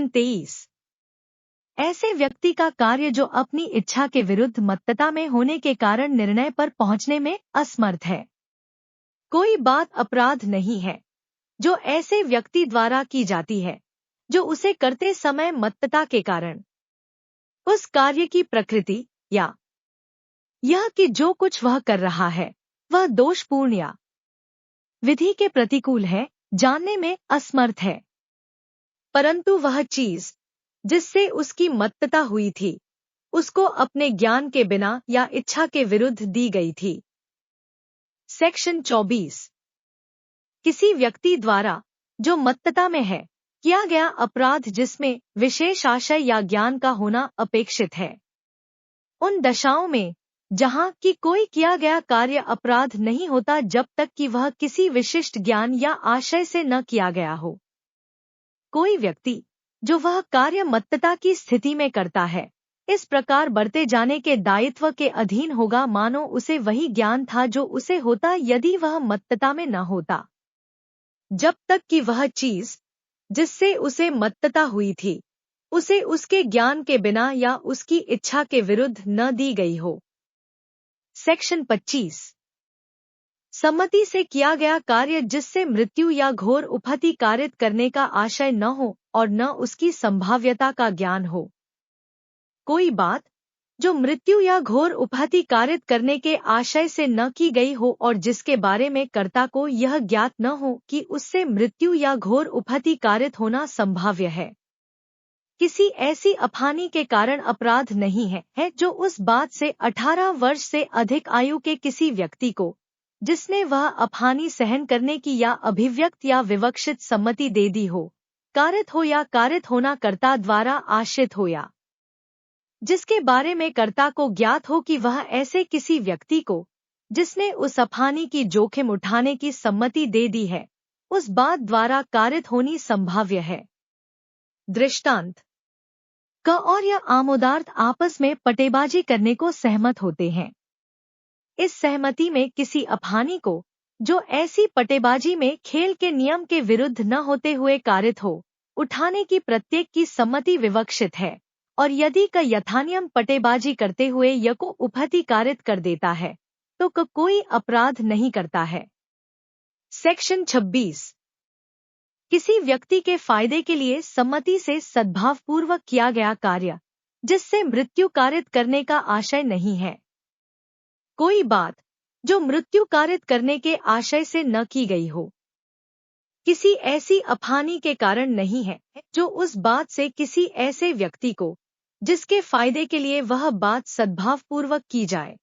प्रश्न 23। ऐसे व्यक्ति का कार्य जो अपनी इच्छा के विरुद्ध मत्तता में होने के कारण निर्णय पर पहुंचने में असमर्थ है। कोई बात अपराध नहीं है जो ऐसे व्यक्ति द्वारा की जाती है जो उसे करते समय मत्तता के कारण उस कार्य की प्रकृति या यह कि जो कुछ वह कर रहा है वह दोषपूर्ण या विधि के प्रतिकूल है, जानने में असमर्थ है। परंतु वह चीज जिससे उसकी मत्तता हुई थी उसको अपने ज्ञान के बिना या इच्छा के विरुद्ध दी गई थी। सेक्शन 24। किसी व्यक्ति द्वारा जो मत्तता में है किया गया अपराध जिसमें विशेष आशय या ज्ञान का होना अपेक्षित है। उन दशाओं में जहां कि कोई किया गया कार्य अपराध नहीं होता जब तक कि वह किसी विशिष्ट ज्ञान या आशय से न किया गया हो। कोई व्यक्ति जो वह कार्य मत्तता की स्थिति में करता है इस प्रकार बरते जाने के दायित्व के अधीन होगा मानो उसे वही ज्ञान था जो उसे होता यदि वह मत्तता में न होता। जब तक कि वह चीज जिससे उसे मत्तता हुई थी उसे उसके ज्ञान के बिना या उसकी इच्छा के विरुद्ध न दी गई हो। सेक्शन 25। सम्मति से किया गया कार्य जिससे मृत्यु या घोर उपहति कारित करने का आशय न हो और न उसकी संभाव्यता का ज्ञान हो। कोई बात जो मृत्यु या घोर उपहति कारित करने के आशय से न की गई हो और जिसके बारे में कर्ता को यह ज्ञात न हो कि उससे मृत्यु या घोर उपहति कारित होना संभाव्य है, किसी ऐसी अपहानि के कारण अपराध नहीं है जो उस बात से 18 वर्ष से अधिक आयु के किसी व्यक्ति को जिसने वह अपहानि सहन करने की या अभिव्यक्त या विवक्षित सम्मति दे दी हो, कारित हो या कारित होना कर्ता द्वारा आश्रित हो या जिसके बारे में कर्ता को ज्ञात हो कि वह ऐसे किसी व्यक्ति को जिसने उस अपहानि की जोखिम उठाने की सम्मति दे दी है उस बात द्वारा कारित होनी संभाव्य है। दृष्टांत क और या आमोदार्थ आपस में पटेबाजी करने को सहमत होते हैं। इस सहमति में किसी अपहानि को जो ऐसी पटेबाजी में खेल के नियम के विरुद्ध न होते हुए कारित हो उठाने की प्रत्येक की सम्मति विवक्षित है और यदि क यथानियम पटेबाजी करते हुए य को उपहति कारित कर देता है तो क कोई अपराध नहीं करता है। सेक्शन 26। किसी व्यक्ति के फायदे के लिए सम्मति से सद्भावपूर्वक किया गया कार्य जिससे मृत्यु कारित करने का आशय नहीं है। कोई बात जो मृत्यु कारित करने के आशय से न की गई हो किसी ऐसी अपहानि के कारण नहीं है जो उस बात से किसी ऐसे व्यक्ति को जिसके फायदे के लिए वह बात सद्भावपूर्वक की जाए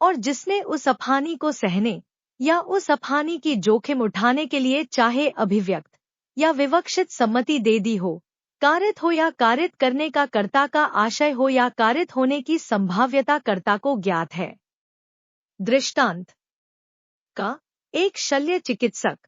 और जिसने उस अपहानि को सहने या उस अपहानि की जोखिम उठाने के लिए चाहे अभिव्यक्त या विवक्षित सम्मति दे दी हो, कारित हो या कारित करने का कर्ता का आशय हो या कारित होने की संभाव्यता कर्ता को ज्ञात है। दृष्टांत का एक शल्य चिकित्सक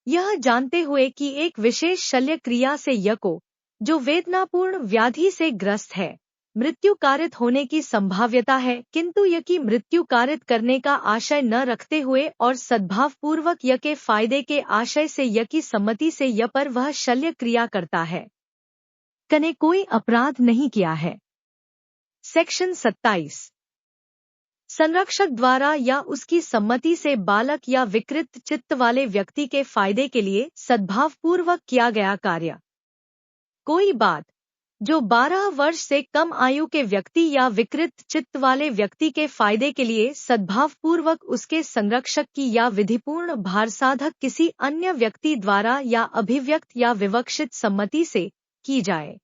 यह जानते हुए कि एक विशेष शल्य क्रिया से य को जो वेदनापूर्ण व्याधि से ग्रस्त है मृत्यु कारित होने की संभाव्यता है, किंतु य की मृत्यु कारित करने का आशय न रखते हुए और सद्भावपूर्वक य के फायदे के आशय से य की सम्मति से य पर वह शल्य क्रिया करता है, कने कोई अपराध नहीं किया है। सेक्शन 27। संरक्षक द्वारा या उसकी सम्मति से बालक या विकृत चित्त वाले व्यक्ति के फायदे के लिए सद्भावपूर्वक किया गया कार्य। कोई बात जो 12 वर्ष से कम आयु के व्यक्ति या विकृत चित्त वाले व्यक्ति के फायदे के लिए सद्भावपूर्वक उसके संरक्षक की या विधिपूर्ण भारसाधक किसी अन्य व्यक्ति द्वारा या अभिव्यक्त या विवक्षित सम्मति से की जाए,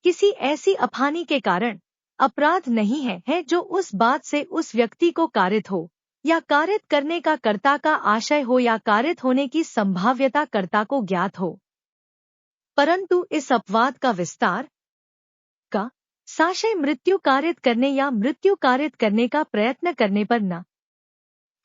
किसी ऐसी अपहानि के कारण अपराध नहीं है जो उस बात से उस व्यक्ति को कारित हो या कारित करने का कर्ता का आशय हो या कारित होने की संभाव्यता कर्ता को ज्ञात हो। परंतु इस अपवाद का विस्तार का साशय मृत्यु कारित करने या मृत्यु कारित करने का प्रयत्न करने पर न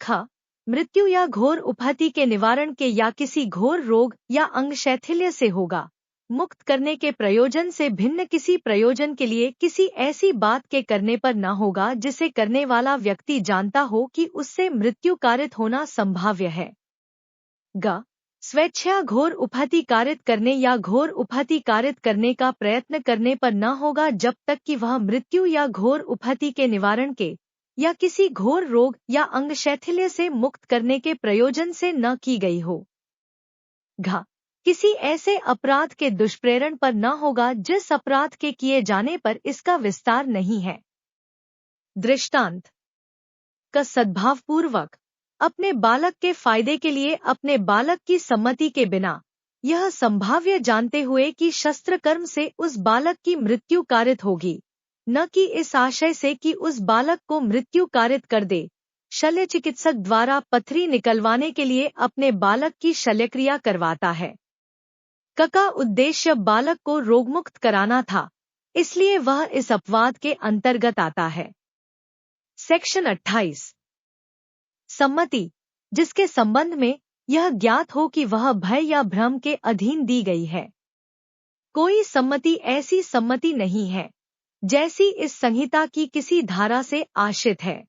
ख मृत्यु या घोर उपहति के निवारण के या किसी घोर रोग या अंग शैथिल्य से होगा, मुक्त करने के प्रयोजन से भिन्न किसी प्रयोजन के लिए किसी ऐसी बात के करने पर न होगा जिसे करने वाला व्यक्ति जानता हो कि उससे मृत्यु कारित होना संभाव्य है। ग स्वेच्छा घोर उपहति कारित करने या घोर उपहति कारित करने का प्रयत्न करने पर न होगा जब तक कि वह मृत्यु या घोर उपहति के निवारण के या किसी घोर रोग या अंग शैथिल्य से मुक्त करने के प्रयोजन से न की गई हो। घ किसी ऐसे अपराध के दुष्प्रेरण पर न होगा जिस अपराध के किए जाने पर इसका विस्तार नहीं है। दृष्टांत का सद्भावपूर्वक अपने बालक के फायदे के लिए अपने बालक की सम्मति के बिना यह संभाव्य जानते हुए कि शस्त्र कर्म से उस बालक की मृत्यु कारित होगी, न कि इस आशय से कि उस बालक को मृत्यु कारित कर दे, शल्य चिकित्सक द्वारा पथरी निकलवाने के लिए अपने बालक की शल्यक्रिया करवाता है। का उद्देश्य बालक को रोगमुक्त कराना था, इसलिए वह इस अपवाद के अंतर्गत आता है। सेक्शन 28 सम्मति, जिसके संबंध में यह ज्ञात हो कि वह भय या भ्रम के अधीन दी गई है। कोई सम्मति ऐसी सम्मति नहीं है जैसी इस संहिता की किसी धारा से आश्रित है।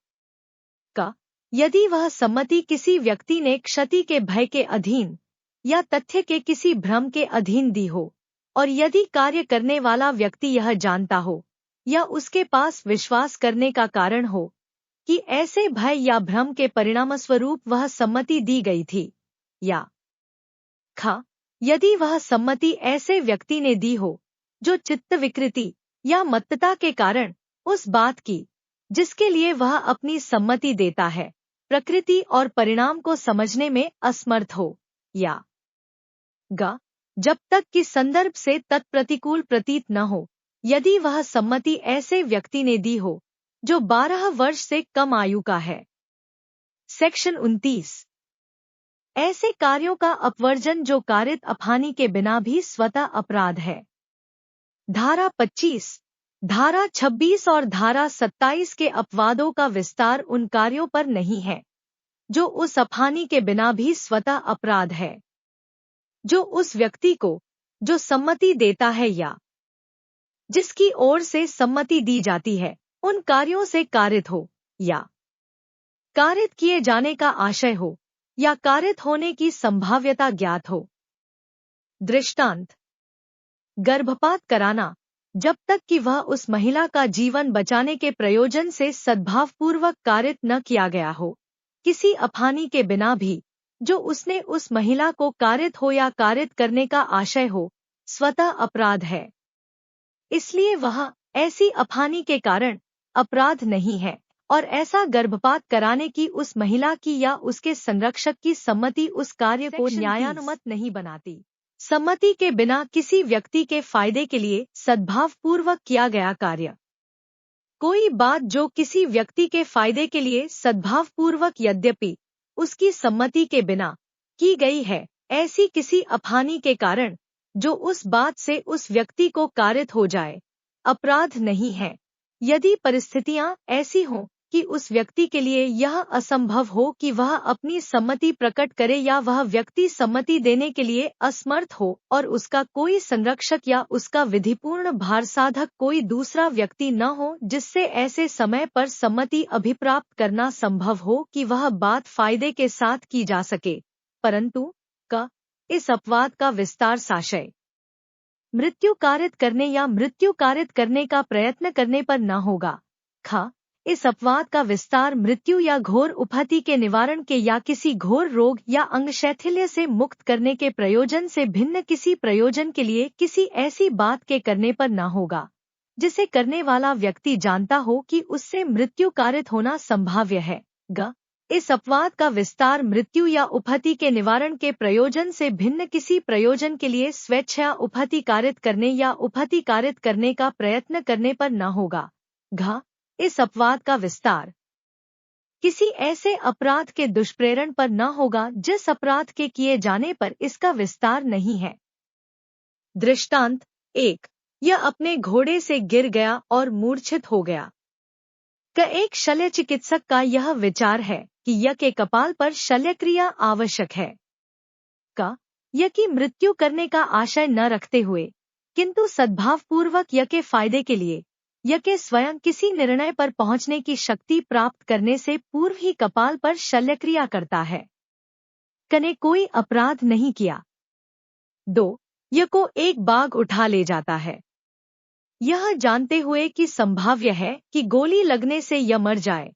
यदि वह सम्मति किसी व्यक्ति ने क्षति के भय के अधीन या तथ्य के किसी भ्रम के अधीन दी हो, और यदि कार्य करने वाला व्यक्ति यह जानता हो या उसके पास विश्वास करने का कारण हो कि ऐसे भय या भ्रम के परिणामस्वरूप वह सम्मति दी गई थी, या यदि वह सम्मति ऐसे व्यक्ति ने दी हो जो चित्त विकृति या मत्तता के कारण उस बात की जिसके लिए वह अपनी सम्मति देता है प्रकृति और परिणाम को समझने में असमर्थ हो, या जब तक कि संदर्भ से तत्प्रतिकूल प्रतीत न हो, यदि वह सम्मति ऐसे व्यक्ति ने दी हो जो 12 वर्ष से कम आयु का है। सेक्शन 29 ऐसे कार्यों का अपवर्जन जो कारित अपहानि के बिना भी स्वतः अपराध है। धारा 25, धारा 26 और धारा 27 के अपवादों का विस्तार उन कार्यों पर नहीं है जो उस अपहानि के बिना भी स्वतः अपराध है, जो उस व्यक्ति को जो सम्मति देता है या जिसकी ओर से सम्मति दी जाती है उन कार्यों से कारित हो, या कारित किए जाने का आशय हो, या कारित होने की संभाव्यता ज्ञात हो। दृष्टांत गर्भपात कराना जब तक कि वह उस महिला का जीवन बचाने के प्रयोजन से सद्भावपूर्वक कारित न किया गया हो, किसी अपहानि के बिना भी जो उसने उस महिला को कारित हो या कारित करने का आशय हो, स्वतः अपराध है। इसलिए वह ऐसी अपहानि के कारण अपराध नहीं है, और ऐसा गर्भपात कराने की उस महिला की या उसके संरक्षक की सम्मति उस कार्य को न्यायानुमत नहीं बनाती। सम्मति के बिना किसी व्यक्ति के फायदे के लिए सद्भावपूर्वक किया गया कार्य। कोई बात जो किसी व्यक्ति के फायदे के लिए सद्भावपूर्वक यद्यपि उसकी सम्मति के बिना की गई है, ऐसी किसी अपहानि के कारण जो उस बात से उस व्यक्ति को कारित हो जाए, अपराध नहीं है। यदि परिस्थितियां ऐसी हों कि उस व्यक्ति के लिए यह असंभव हो कि वह अपनी सम्मति प्रकट करे या वह व्यक्ति सम्मति देने के लिए असमर्थ हो और उसका कोई संरक्षक या उसका विधिपूर्ण भारसाधक कोई दूसरा व्यक्ति न हो जिससे ऐसे समय पर सम्मति अभिप्राप्त करना संभव हो कि वह बात फायदे के साथ की जा सके, परंतु इस अपवाद का विस्तार साशय मृत्यु कारित करने या मृत्यु कारित करने का प्रयत्न करने पर न होगा। इस अपवाद का विस्तार मृत्यु या घोर उपहति के निवारण के या किसी घोर रोग या अंग शैथिल्य से मुक्त करने के प्रयोजन से भिन्न किसी प्रयोजन के लिए किसी ऐसी बात के करने पर न होगा जिसे करने वाला व्यक्ति जानता हो कि उससे मृत्यु कारित होना संभाव्य है। इस अपवाद का विस्तार मृत्यु या उपहति के निवारण के प्रयोजन से भिन्न किसी प्रयोजन के लिए स्वेच्छा उपहति कारित करने या उपहति कारित करने का प्रयत्न करने पर न होगा। इस अपवाद का विस्तार किसी ऐसे अपराध के दुष्प्रेरण पर न होगा जिस अपराध के किए जाने पर इसका विस्तार नहीं है। दृष्टांत 1, यह अपने घोड़े से गिर गया और मूर्छित हो गया। एक शल्य चिकित्सक का यह विचार है कि यह के कपाल पर शल्यक्रिया आवश्यक है। यह की मृत्यु करने का आशय न रखते हुए किंतु सद्भावपूर्वक यह के फायदे के लिए यह के स्वयं किसी निर्णय पर पहुंचने की शक्ति प्राप्त करने से पूर्व ही कपाल पर शल्यक्रिया करता है। कने कोई अपराध नहीं किया। 2. य को एक बाघ उठा ले जाता है। यह जानते हुए कि संभाव्य है कि गोली लगने से यह मर जाए,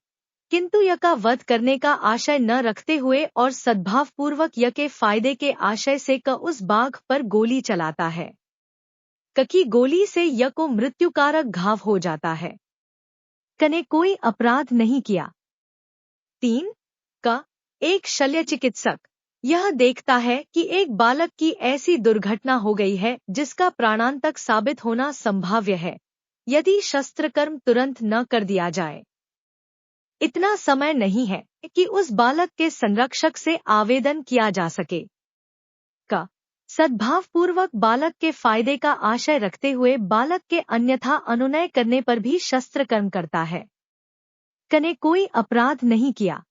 किंतु य का वध करने का आशय न रखते हुए और सद्भावपूर्वक य के फायदे के आशय से क उस बाघ पर गोली चलाता है। क की गोली से य को मृत्युकारक घाव हो जाता है। क ने कोई अपराध नहीं किया। 3. क एक शल्य चिकित्सक यह देखता है कि एक बालक की ऐसी दुर्घटना हो गई है जिसका प्राणांतक साबित होना संभाव्य है यदि शस्त्रकर्म तुरंत न कर दिया जाए। इतना समय नहीं है कि उस बालक के संरक्षक से आवेदन किया जा सके। क सद्भावपूर्वक बालक के फायदे का आशय रखते हुए बालक के अन्यथा अनुनय करने पर भी शस्त्रकर्म करता है। क ने कोई अपराध नहीं किया।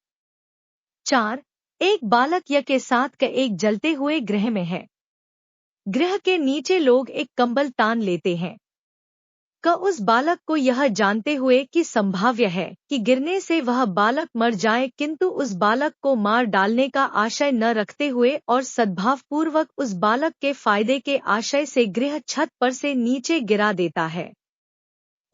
4. एक बालक य के साथ क एक जलते हुए गृह में है। गृह के नीचे लोग एक कंबल तान लेते हैं। क उस बालक को यह जानते हुए कि संभाव्य है कि गिरने से वह बालक मर जाए, किंतु उस बालक को मार डालने का आशय न रखते हुए और सद्भावपूर्वक उस बालक के फायदे के आशय से गृह छत पर से नीचे गिरा देता है।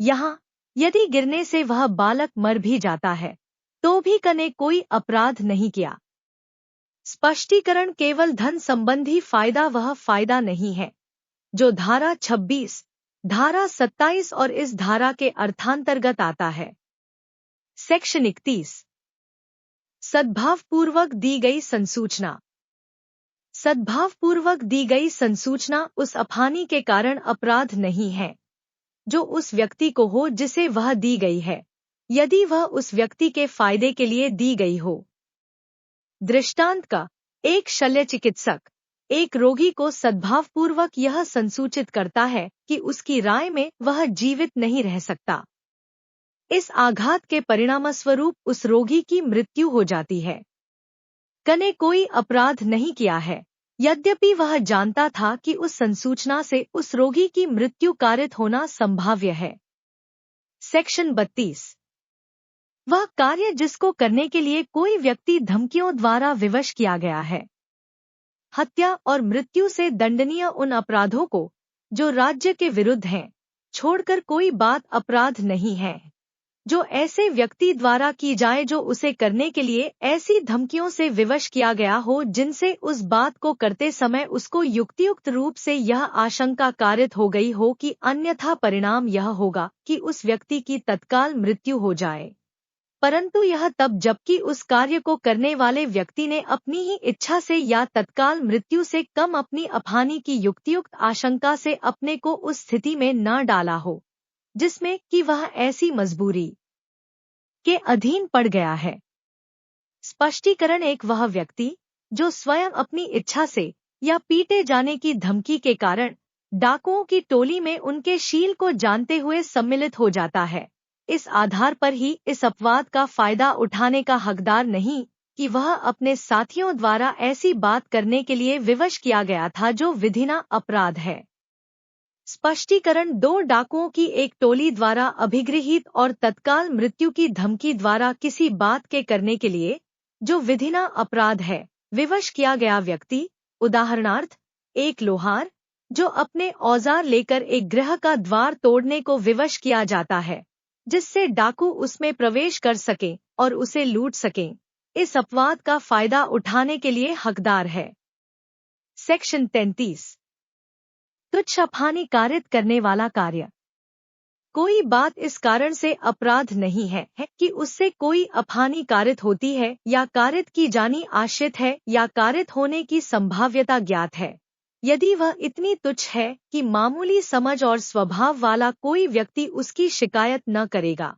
यहाँ यदि गिरने से वह बालक मर भी जाता है तो भी क ने कोई अपराध नहीं किया। स्पष्टीकरण केवल धन संबंधी फायदा वह फायदा नहीं है जो धारा 26, धारा 27 और इस धारा के अर्थांतर्गत आता है। सेक्शन 31। सद्भावपूर्वक दी गई संसूचना। सद्भावपूर्वक दी गई संसूचना उस अपहानि के कारण अपराध नहीं है जो उस व्यक्ति को हो जिसे वह दी गई है, यदि वह उस व्यक्ति के फायदे के लिए दी गई हो। दृष्टांत का एक शल्य चिकित्सक एक रोगी को सद्भावपूर्वक यह संसूचित करता है कि उसकी राय में वह जीवित नहीं रह सकता। इस आघात के परिणामस्वरूप उस रोगी की मृत्यु हो जाती है। क ने कोई अपराध नहीं किया है, यद्यपि वह जानता था कि उस संसूचना से उस रोगी की मृत्यु कारित होना संभाव्य है। सेक्शन 32। वह कार्य जिसको करने के लिए कोई व्यक्ति धमकियों द्वारा विवश किया गया है। हत्या और मृत्यु से दंडनीय उन अपराधों को जो राज्य के विरुद्ध हैं, छोड़कर कोई बात अपराध नहीं है जो ऐसे व्यक्ति द्वारा की जाए जो उसे करने के लिए ऐसी धमकियों से विवश किया गया हो जिनसे उस बात को करते समय उसको युक्तियुक्त रूप से यह आशंका कारित हो गई हो कि अन्यथा परिणाम यह होगा कि उस व्यक्ति की तत्काल मृत्यु हो जाए, परंतु यह तब जबकि उस कार्य को करने वाले व्यक्ति ने अपनी ही इच्छा से या तत्काल मृत्यु से कम अपनी अपहानि की युक्तियुक्त आशंका से अपने को उस स्थिति में न डाला हो जिसमें कि वह ऐसी मजबूरी के अधीन पड़ गया है। स्पष्टीकरण एक वह व्यक्ति जो स्वयं अपनी इच्छा से या पीटे जाने की धमकी के कारण डाकुओं की टोली में उनके शील को जानते हुए सम्मिलित हो जाता है, इस आधार पर ही इस अपवाद का फायदा उठाने का हकदार नहीं कि वह अपने साथियों द्वारा ऐसी बात करने के लिए विवश किया गया था जो विधिना अपराध है। स्पष्टीकरण दो डाकुओं की एक टोली द्वारा अभिगृहित और तत्काल मृत्यु की धमकी द्वारा किसी बात के करने के लिए जो विधिना अपराध है विवश किया गया व्यक्ति, उदाहरणार्थ एक लोहार जो अपने औजार लेकर एक गृह का द्वार तोड़ने को विवश किया जाता है जिससे डाकू उसमें प्रवेश कर सकें और उसे लूट सकें, इस अपवाद का फायदा उठाने के लिए हकदार है। सेक्शन 33। तुच्छ अपहानि कारित करने वाला कार्य। कोई बात इस कारण से अपराध नहीं है कि उससे कोई अपहानि कारित होती है या कारित की जानी आश्रित है या कारित होने की संभाव्यता ज्ञात है, यदि वह इतनी तुच्छ है कि मामूली समझ और स्वभाव वाला कोई व्यक्ति उसकी शिकायत न करेगा।